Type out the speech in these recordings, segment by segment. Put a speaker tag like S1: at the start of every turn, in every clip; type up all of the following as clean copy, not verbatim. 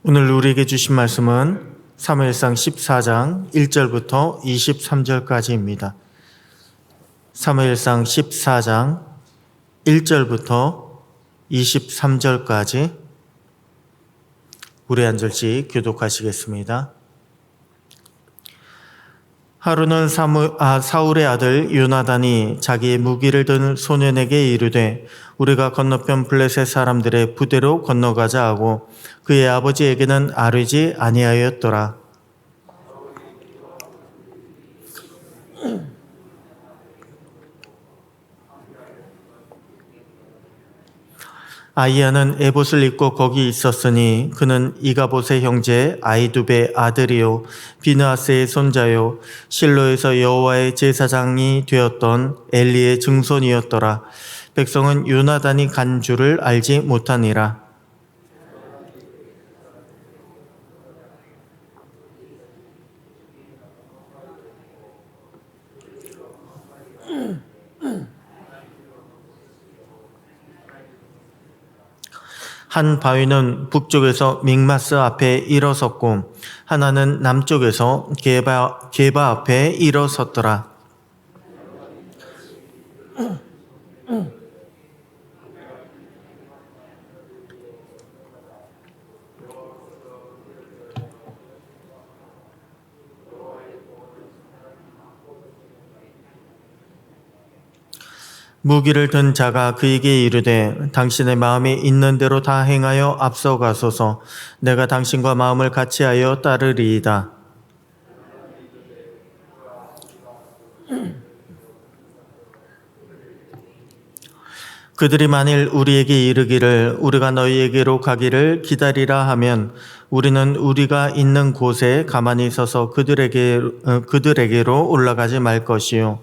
S1: 오늘 우리에게 주신 말씀은 사무엘상 14장 1절부터 23절까지입니다. 사무엘상 14장 1절부터 23절까지 우리 한 절씩 교독하시겠습니다. 하루는 사울의 아들 요나단이 자기의 무기를 든 소년에게 이르되 우리가 건너편 블레셋 사람들의 부대로 건너가자 하고 그의 아버지에게는 아뢰지 아니하였더라. 아히야는 에봇을 입고 거기 있었으니 그는 이가봇의 형제 아히두베의 아들이요 비느하스의 손자요 실로에서 여호와의 제사장이 되었던 엘리의 증손이었더라. 백성은 요나단이 간 줄을 알지 못하니라. 한 바위는 북쪽에서 믹마스 앞에 일어섰고 하나는 남쪽에서 게바 앞에 일어섰더라. 무기를 든 자가 그에게 이르되 당신의 마음에 있는 대로 다 행하여 앞서가소서. 내가 당신과 마음을 같이하여 따르리이다. 그들이 만일 우리에게 이르기를 우리가 너희에게로 가기를 기다리라 하면 우리는 우리가 있는 곳에 가만히 서서 그들에게로 올라가지 말 것이요.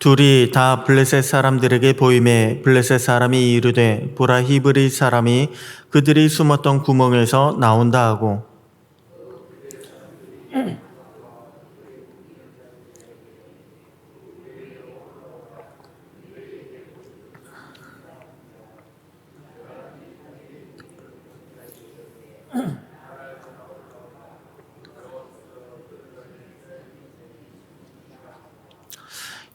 S1: 둘이 다 블레셋 사람들에게 보임에 블레셋 사람이 이르되 보라 히브리 사람이 그들이 숨었던 구멍에서 나온다 하고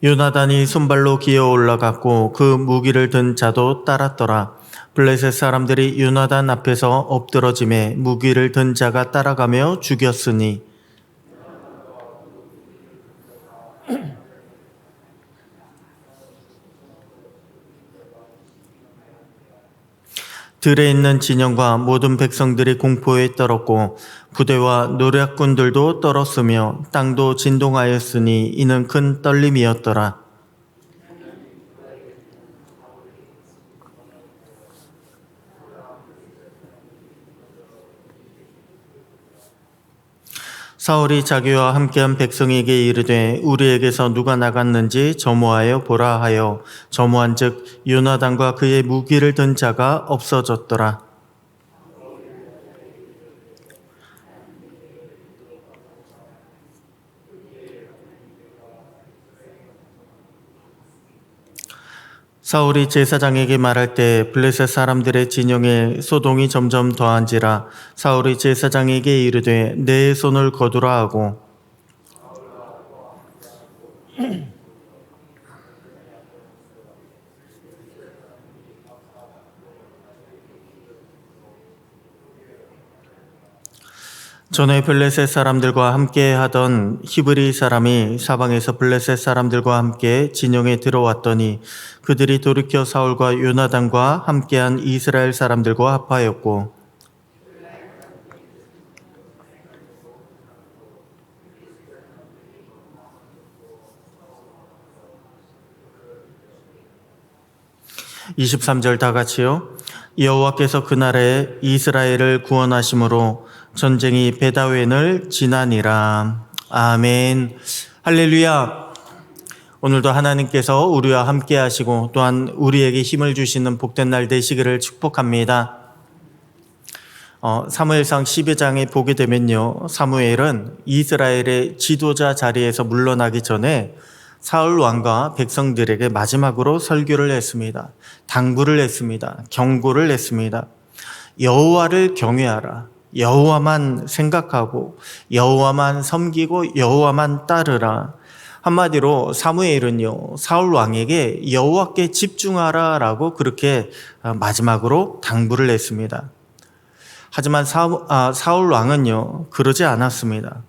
S1: 요나단이 손발로 기어 올라갔고 그 무기를 든 자도 따랐더라. 블레셋 사람들이 요나단 앞에서 엎드러짐에 무기를 든 자가 따라가며 죽였으니 들에 있는 진영과 모든 백성들이 공포에 떨었고 부대와 노략군들도 떨었으며 땅도 진동하였으니 이는 큰 떨림이었더라. 사울이 자기와 함께한 백성에게 이르되 우리에게서 누가 나갔는지 점호하여 보라 하여 점호한즉 요나단과 그의 무기를 든 자가 없어졌더라. 사울이 제사장에게 말할 때 블레셋 사람들의 진영에 소동이 점점 더한지라. 사울이 제사장에게 이르되 내 손을 거두라 하고 전에 블레셋 사람들과 함께 하던 히브리 사람이 사방에서 블레셋 사람들과 함께 진영에 들어왔더니 그들이 돌이켜 사울과 요나단과 함께한 이스라엘 사람들과 합하였고 (23절) 다 같이요. 여호와께서 그날에 이스라엘을 구원하심으로 전쟁이 베다웬을 지나니라. 아멘. 할렐루야. 오늘도 하나님께서 우리와 함께 하시고 또한 우리에게 힘을 주시는 복된 날 되시기를 축복합니다. 사무엘상 12장에 보게 되면요, 사무엘은 이스라엘의 지도자 자리에서 물러나기 전에 사울 왕과 백성들에게 마지막으로 설교를 했습니다. 당부를 했습니다. 경고를 했습니다. 여호와를 경외하라. 여호와만 생각하고 여호와만 섬기고 여호와만 따르라. 한마디로 사무엘은요, 사울 왕에게 여호와께 집중하라라고 그렇게 마지막으로 당부를 했습니다. 하지만 사울 왕은요, 그러지 않았습니다.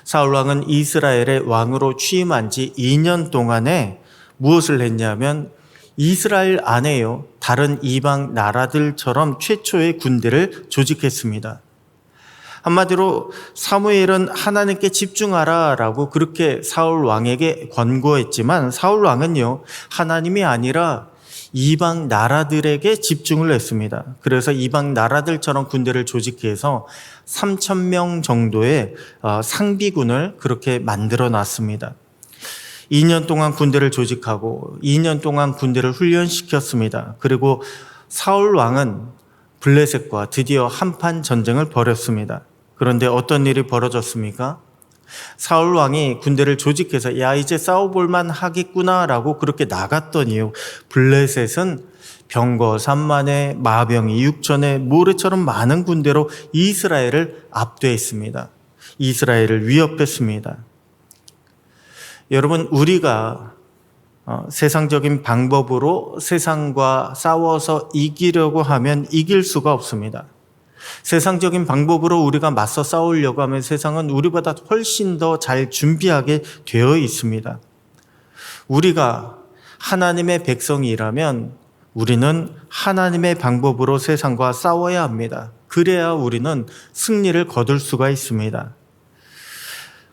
S1: 사울 왕은 이스라엘의 왕으로 취임한 지 2년 동안에 무엇을 했냐면 이스라엘 안에요, 다른 이방 나라들처럼 최초의 군대를 조직했습니다. 한마디로 사무엘은 하나님께 집중하라라고 그렇게 사울 왕에게 권고했지만 사울 왕은요, 하나님이 아니라 이방 나라들에게 집중을 했습니다. 그래서 이방 나라들처럼 군대를 조직해서 3,000명 정도의 상비군을 그렇게 만들어 놨습니다. 2년 동안 군대를 조직하고 2년 동안 군대를 훈련시켰습니다. 그리고 사울 왕은 블레셋과 드디어 한판 전쟁을 벌였습니다. 그런데 어떤 일이 벌어졌습니까? 사울 왕이 군대를 조직해서 야, 이제 싸워볼만 하겠구나라고 그렇게 나갔더니요, 블레셋은 병거 3만에 마병이 6천에 모래처럼 많은 군대로 이스라엘을 압도했습니다. 이스라엘을 위협했습니다. 여러분, 우리가 세상적인 방법으로 세상과 싸워서 이기려고 하면 이길 수가 없습니다. 세상적인 방법으로 우리가 맞서 싸우려고 하면 세상은 우리보다 훨씬 더 잘 준비하게 되어 있습니다. 우리가 하나님의 백성이라면 우리는 하나님의 방법으로 세상과 싸워야 합니다. 그래야 우리는 승리를 거둘 수가 있습니다.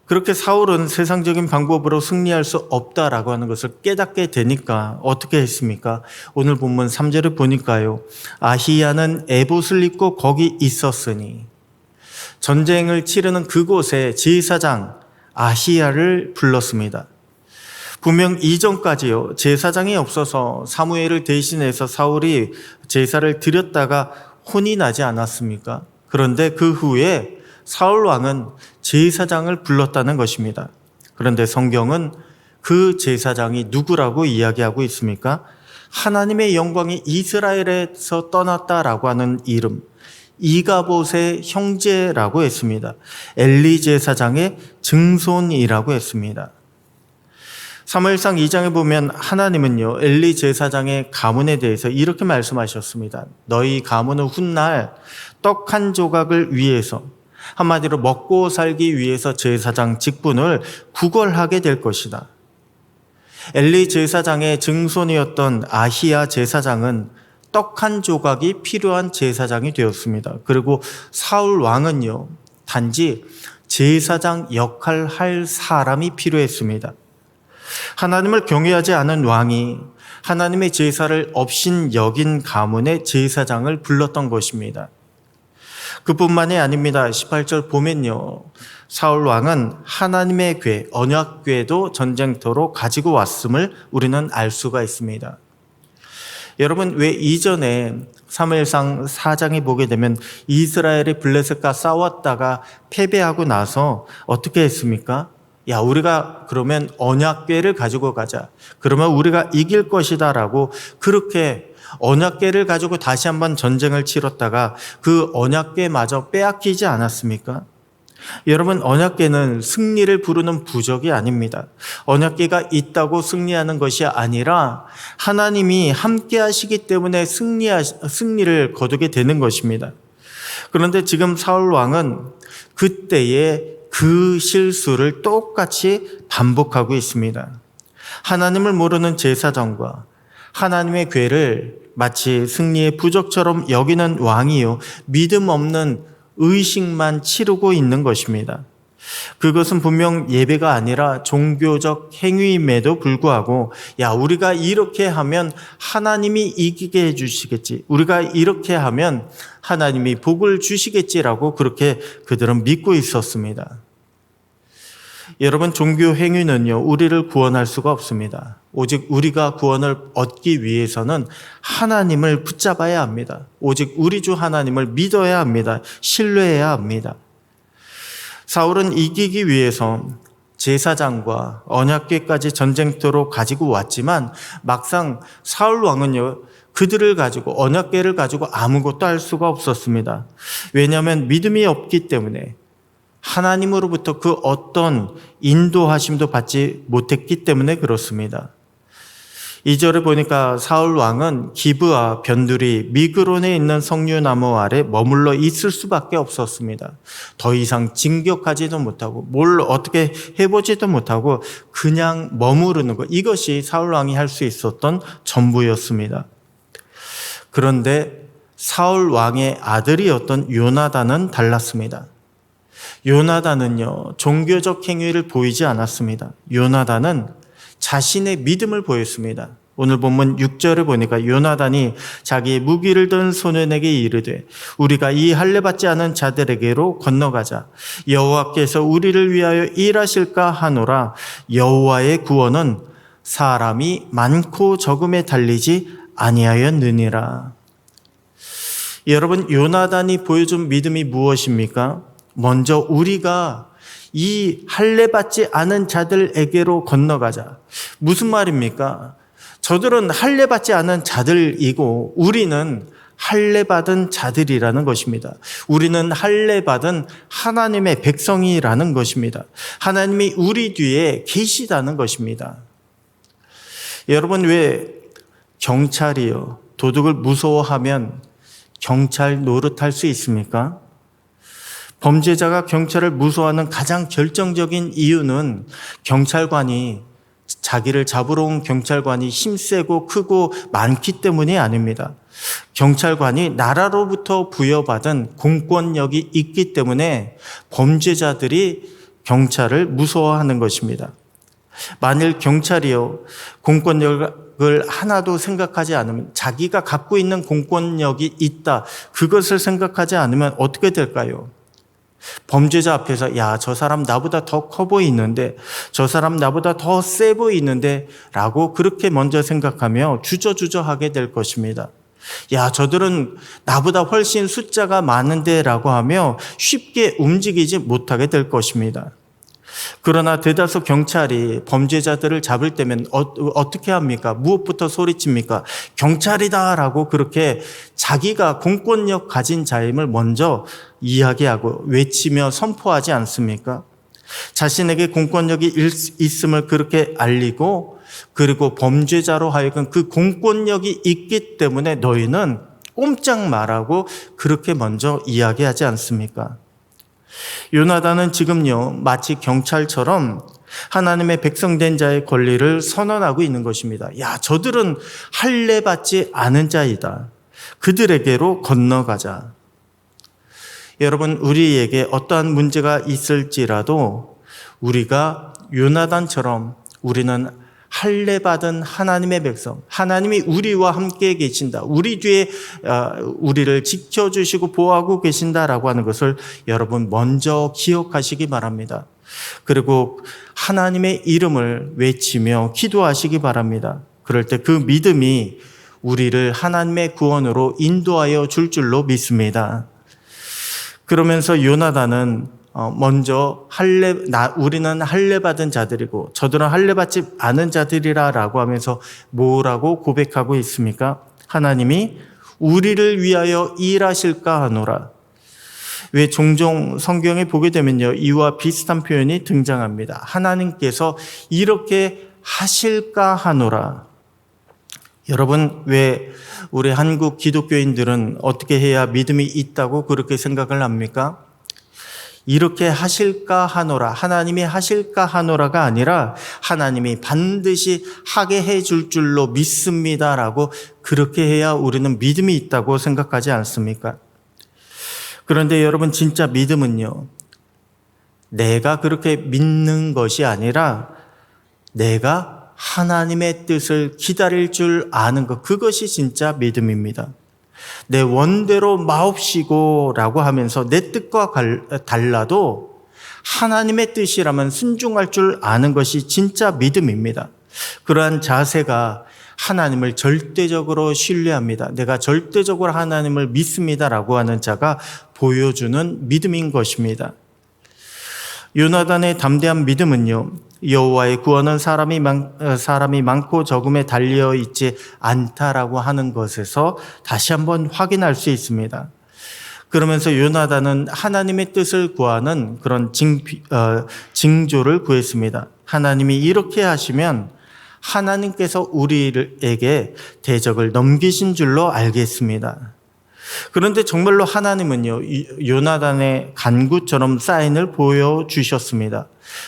S1: 그렇게 사울은 세상적인 방법으로 승리할 수 없다라고 하는 것을 깨닫게 되니까 어떻게 했습니까? 오늘 본문 3절을 보니까요, 아히야는 에봇을 입고 거기 있었으니, 전쟁을 치르는 그곳에 제사장 아히야를 불렀습니다. 분명 이전까지요, 제사장이 없어서 사무엘을 대신해서 사울이 제사를 드렸다가 혼이 나지 않았습니까? 그런데 그 후에 사울 왕은 제사장을 불렀다는 것입니다. 그런데 성경은 그 제사장이 누구라고 이야기하고 있습니까? 하나님의 영광이 이스라엘에서 떠났다라고 하는 이름, 이가봇의 형제라고 했습니다. 엘리 제사장의 증손이라고 했습니다. 사무엘상 2장에 보면 하나님은요, 엘리 제사장의 가문에 대해서 이렇게 말씀하셨습니다. 너희 가문은 훗날 떡 한 조각을 위해서, 한마디로 먹고 살기 위해서 제사장 직분을 구걸하게 될 것이다. 엘리 제사장의 증손이었던 아히야 제사장은 떡 한 조각이 필요한 제사장이 되었습니다. 그리고 사울 왕은요, 단지 제사장 역할을 할 사람이 필요했습니다. 하나님을 경외하지 않은 왕이 하나님의 제사를 업신 여긴 가문의 제사장을 불렀던 것입니다. 그뿐만이 아닙니다. 18절 보면요, 사울 왕은 하나님의 궤, 언약궤도 전쟁터로 가지고 왔음을 우리는 알 수가 있습니다. 여러분, 왜 이전에 사무엘상 4장에 보게 되면 이스라엘이 블레셋과 싸웠다가 패배하고 나서 어떻게 했습니까? 야, 우리가 그러면 언약궤를 가지고 가자. 그러면 우리가 이길 것이다 라고 그렇게 언약궤를 가지고 다시 한번 전쟁을 치렀다가 그 언약궤마저 빼앗기지 않았습니까? 여러분, 언약궤는 승리를 부르는 부적이 아닙니다. 언약궤가 있다고 승리하는 것이 아니라 하나님이 함께 하시기 때문에 승리를 거두게 되는 것입니다. 그런데 지금 사울 왕은 그때의 그 실수를 똑같이 반복하고 있습니다. 하나님을 모르는 제사장과 하나님의 궤를 마치 승리의 부적처럼 여기는 왕이요, 믿음 없는 의식만 치르고 있는 것입니다. 그것은 분명 예배가 아니라 종교적 행위임에도 불구하고, 야, 우리가 이렇게 하면 하나님이 이기게 해주시겠지, 우리가 이렇게 하면 하나님이 복을 주시겠지라고 그렇게 그들은 믿고 있었습니다. 여러분, 종교 행위는요, 우리를 구원할 수가 없습니다. 오직 우리가 구원을 얻기 위해서는 하나님을 붙잡아야 합니다. 오직 우리 주 하나님을 믿어야 합니다. 신뢰해야 합니다. 사울은 이기기 위해서 제사장과 언약궤까지 전쟁터로 가지고 왔지만 막상 사울 왕은요, 그들을 가지고 언약궤를 가지고 아무것도 할 수가 없었습니다. 왜냐하면 믿음이 없기 때문에, 하나님으로부터 그 어떤 인도하심도 받지 못했기 때문에 그렇습니다. 2절에 보니까 사울 왕은 기브아, 변두리, 미그론에 있는 석류나무 아래 머물러 있을 수밖에 없었습니다. 더 이상 진격하지도 못하고 뭘 어떻게 해보지도 못하고 그냥 머무르는 것, 이것이 사울 왕이 할 수 있었던 전부였습니다. 그런데 사울 왕의 아들이었던 요나단은 달랐습니다. 요나단은요, 종교적 행위를 보이지 않았습니다. 요나단은 자신의 믿음을 보였습니다. 오늘 본문 6절에 보니까 요나단이 자기의 무기를 든 소년에게 이르되 우리가 이 할례받지 않은 자들에게로 건너가자. 여호와께서 우리를 위하여 일하실까 하노라. 여호와의 구원은 사람이 많고 적음에 달리지 아니하였느니라. 여러분, 요나단이 보여준 믿음이 무엇입니까? 먼저 우리가 이 할례받지 않은 자들에게로 건너가자. 무슨 말입니까? 저들은 할례받지 않은 자들이고 우리는 할례받은 자들이라는 것입니다. 우리는 할례받은 하나님의 백성이라는 것입니다. 하나님이 우리 뒤에 계시다는 것입니다. 여러분, 왜 경찰이요, 도둑을 무서워하면 경찰 노릇할 수 있습니까? 범죄자가 경찰을 무서워하는 가장 결정적인 이유는 경찰관이, 자기를 잡으러 온 경찰관이 힘세고 크고 많기 때문이 아닙니다. 경찰관이 나라로부터 부여받은 공권력이 있기 때문에 범죄자들이 경찰을 무서워하는 것입니다. 만일 경찰이요, 공권력을 하나도 생각하지 않으면, 자기가 갖고 있는 공권력이 있다, 그것을 생각하지 않으면 어떻게 될까요? 범죄자 앞에서 야, 저 사람 나보다 더 커 보이는데, 저 사람 나보다 더 세 보이는데 라고 그렇게 먼저 생각하며 주저주저하게 될 것입니다. 야, 저들은 나보다 훨씬 숫자가 많은데 라고 하며 쉽게 움직이지 못하게 될 것입니다. 그러나 대다수 경찰이 범죄자들을 잡을 때면 어떻게 합니까? 무엇부터 소리칩니까? 경찰이다 라고 그렇게 자기가 공권력 가진 자임을 먼저 이야기하고 외치며 선포하지 않습니까? 자신에게 공권력이 있음을 그렇게 알리고, 그리고 범죄자로 하여금 그 공권력이 있기 때문에 너희는 꼼짝 말라고 그렇게 먼저 이야기하지 않습니까? 요나단은 지금요, 마치 경찰처럼 하나님의 백성된 자의 권리를 선언하고 있는 것입니다. 야, 저들은 할례받지 않은 자이다. 그들에게로 건너가자. 여러분, 우리에게 어떠한 문제가 있을지라도 우리가 요나단처럼 우리는 할례받은 하나님의 백성, 하나님이 우리와 함께 계신다, 우리 뒤에 우리를 지켜주시고 보호하고 계신다라고 하는 것을 여러분 먼저 기억하시기 바랍니다. 그리고 하나님의 이름을 외치며 기도하시기 바랍니다. 그럴 때 그 믿음이 우리를 하나님의 구원으로 인도하여 줄 줄로 믿습니다. 그러면서 요나단은 먼저 우리는 할례받은 자들이고 저들은 할례받지 않은 자들이라고 하면서 뭐라고 고백하고 있습니까? 하나님이 우리를 위하여 일하실까 하노라. 왜 종종 성경에 보게 되면요, 이와 비슷한 표현이 등장합니다. 하나님께서 이렇게 하실까 하노라. 여러분, 왜 우리 한국 기독교인들은 어떻게 해야 믿음이 있다고 그렇게 생각을 합니까? 이렇게 하실까 하노라, 하나님이 하실까 하노라가 아니라 하나님이 반드시 하게 해줄 줄로 믿습니다라고 그렇게 해야 우리는 믿음이 있다고 생각하지 않습니까? 그런데 여러분, 진짜 믿음은요, 내가 그렇게 믿는 것이 아니라 내가 하나님의 뜻을 기다릴 줄 아는 것, 그것이 진짜 믿음입니다. 내 원대로 마옵시고 라고 하면서 내 뜻과 달라도 하나님의 뜻이라면 순종할 줄 아는 것이 진짜 믿음입니다. 그러한 자세가 하나님을 절대적으로 신뢰합니다. 내가 절대적으로 하나님을 믿습니다라고 하는 자가 보여주는 믿음인 것입니다. 요나단의 담대한 믿음은요, 여호와의 구원은 사람이 많고 적음에 달려 있지 않다라고 하는 것에서 다시 한번 확인할 수 있습니다. 그러면서 요나단은 하나님의 뜻을 구하는 그런 징조를 구했습니다. 하나님이 이렇게 하시면 하나님께서 우리에게 대적을 넘기신 줄로 알겠습니다. 그런데 정말로 하나님은요, 요나단의 간구처럼 사인을 보여주셨습니다.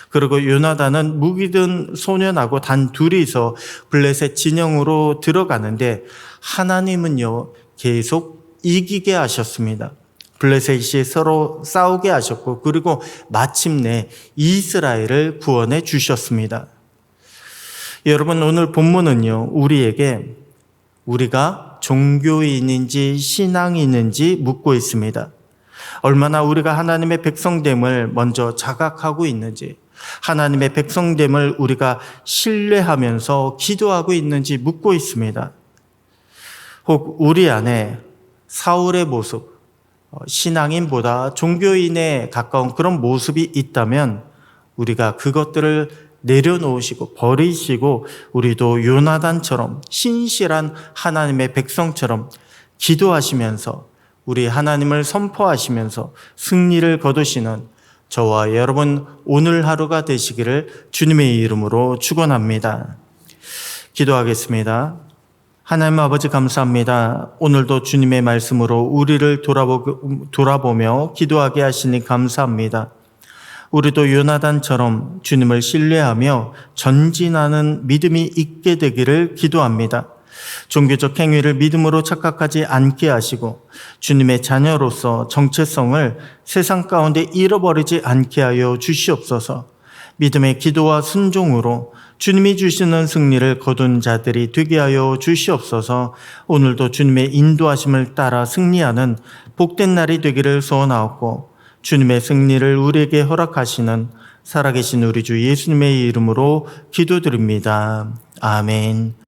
S1: 그리고 요나단은 무기 든 소년하고 단 둘이서 블레셋 진영으로 들어가는데 하나님은요, 계속 이기게 하셨습니다. 블레셋이 서로 싸우게 하셨고, 그리고 마침내 이스라엘을 구원해 주셨습니다. 여러분, 오늘 본문은요, 우리에게 우리가 종교인인지 신앙인인지 묻고 있습니다. 얼마나 우리가 하나님의 백성됨을 먼저 자각하고 있는지, 하나님의 백성됨을 우리가 신뢰하면서 기도하고 있는지 묻고 있습니다. 혹 우리 안에 사울의 모습, 신앙인보다 종교인에 가까운 그런 모습이 있다면 우리가 그것들을 내려놓으시고 버리시고 우리도 요나단처럼 신실한 하나님의 백성처럼 기도하시면서 우리 하나님을 선포하시면서 승리를 거두시는 저와 여러분 오늘 하루가 되시기를 주님의 이름으로 축원합니다. 기도하겠습니다. 하나님 아버지 감사합니다. 오늘도 주님의 말씀으로 우리를 돌아보며 기도하게 하시니 감사합니다. 우리도 요나단처럼 주님을 신뢰하며 전진하는 믿음이 있게 되기를 기도합니다. 종교적 행위를 믿음으로 착각하지 않게 하시고 주님의 자녀로서 정체성을 세상 가운데 잃어버리지 않게 하여 주시옵소서. 믿음의 기도와 순종으로 주님이 주시는 승리를 거둔 자들이 되게 하여 주시옵소서. 오늘도 주님의 인도하심을 따라 승리하는 복된 날이 되기를 소원하옵고 주님의 승리를 우리에게 허락하시는 살아계신 우리 주 예수님의 이름으로 기도드립니다. 아멘.